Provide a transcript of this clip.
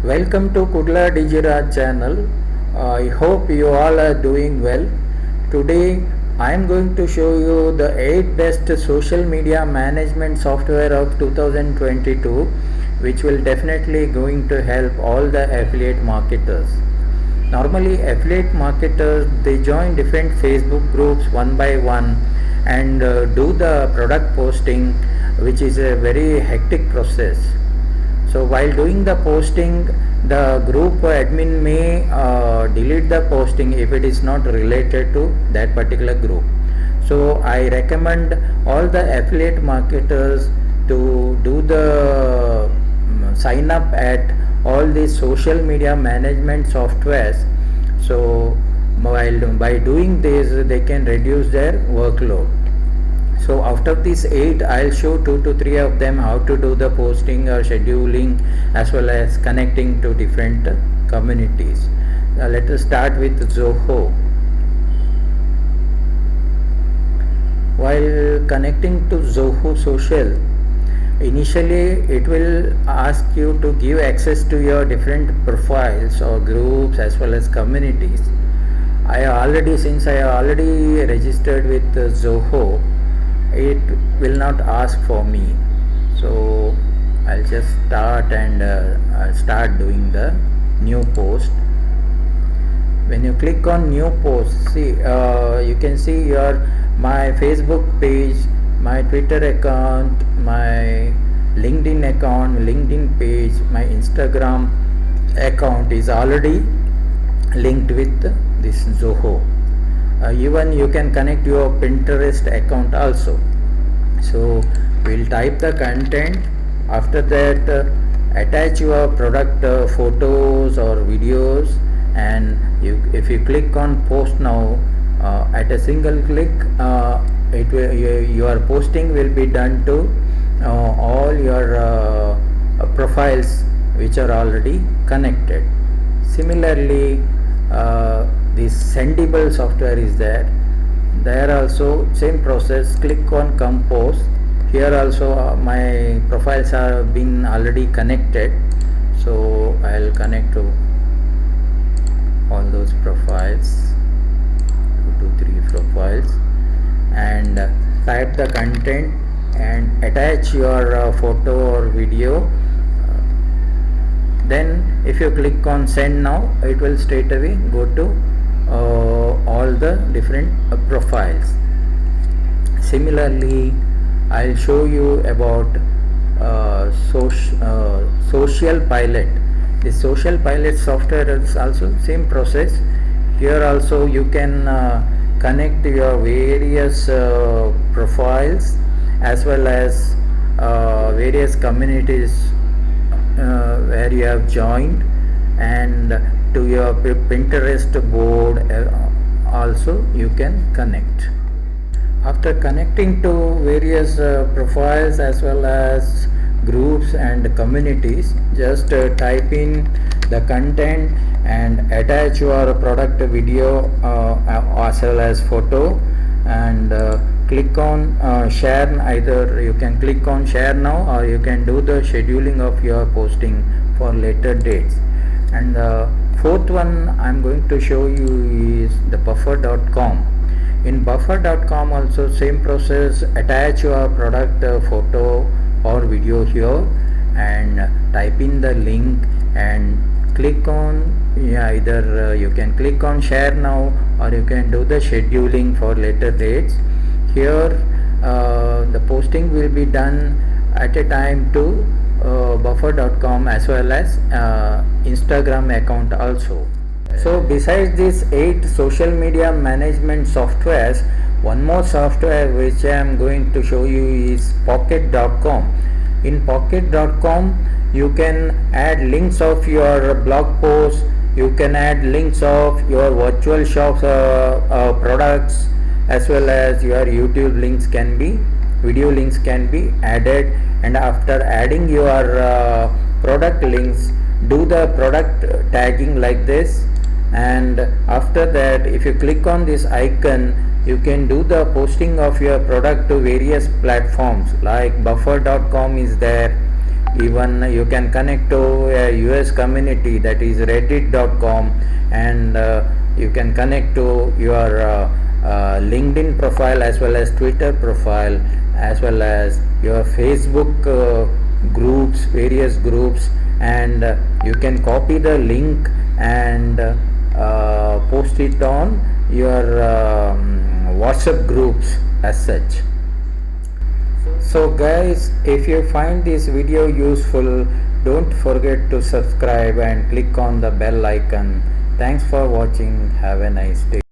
Welcome to Kudla Digiraj channel. I hope you all are doing well. Today I am going to show you the 8 best social media management software of 2022, which will definitely going to help all the affiliate marketers. Normally affiliate marketers they join different Facebook groups one by one and do the product posting, which is a very hectic process. So while doing the posting, the group admin may delete the posting if it is not related to that particular group. So I recommend all the affiliate marketers to do the sign up at all these social media management softwares. So while by doing this, they can reduce their workload. So after these 8, I'll show 2 to 3 of them how to do the posting or scheduling as well as connecting to different communities. Let us start with Zoho. While connecting to Zoho Social, initially it will ask you to give access to your different profiles or groups as well as communities. Since I already registered with Zoho, it will not ask for me. So I'll just start and I'll start doing the new post. When you click on new post, see you can see my Facebook page, my Twitter account, my LinkedIn account, LinkedIn page, my Instagram account is already linked with this Zoho. Even you can connect your Pinterest account also. So we'll type the content. After that, attach your product photos or videos, and if you click on post now, at a single click, your posting will be done to all your profiles which are already connected. Similarly, this Sendible software is there also same process. Click on compose. Here also my profiles are been already connected, so I'll connect to all those profiles, 2 to 3 profiles, and type the content and attach your photo or video. Then if you click on send now, it will straight away go to all the different profiles. Similarly, I'll show you about Social Pilot. The Social Pilot software is also same process. Here also you can connect your various profiles as well as various communities where you have joined, and to your Pinterest board also you can connect. After connecting to various profiles as well as groups and communities, just type in the content and attach your product video as well as photo, and click on share. Either you can click on share now, or you can do the scheduling of your posting for later dates. And the fourth one I'm going to show you is the buffer.com. In buffer.com also same process. Attach your product photo or video here and type in the link and click on either you can click on share now, or you can do the scheduling for later dates. Here the posting will be done at a time to buffer.com as well as Instagram account also. So besides these 8 social media management softwares, one more software which I am going to show you is pocket.com. In pocket.com you can add links of your blog posts, you can add links of your virtual shops products, as well as your YouTube links can be, video links can be added. And after adding your product links, do the product tagging like this, and after that if you click on this icon, you can do the posting of your product to various platforms like buffer.com is there, Even you can connect to a US community, that is reddit.com, and you can connect to your LinkedIn profile as well as Twitter profile, as well as your Facebook groups, various groups, and you can copy the link and post it on your WhatsApp groups as such. So guys, if you find this video useful, don't forget to subscribe and click on the bell icon. Thanks for watching. Have a nice day.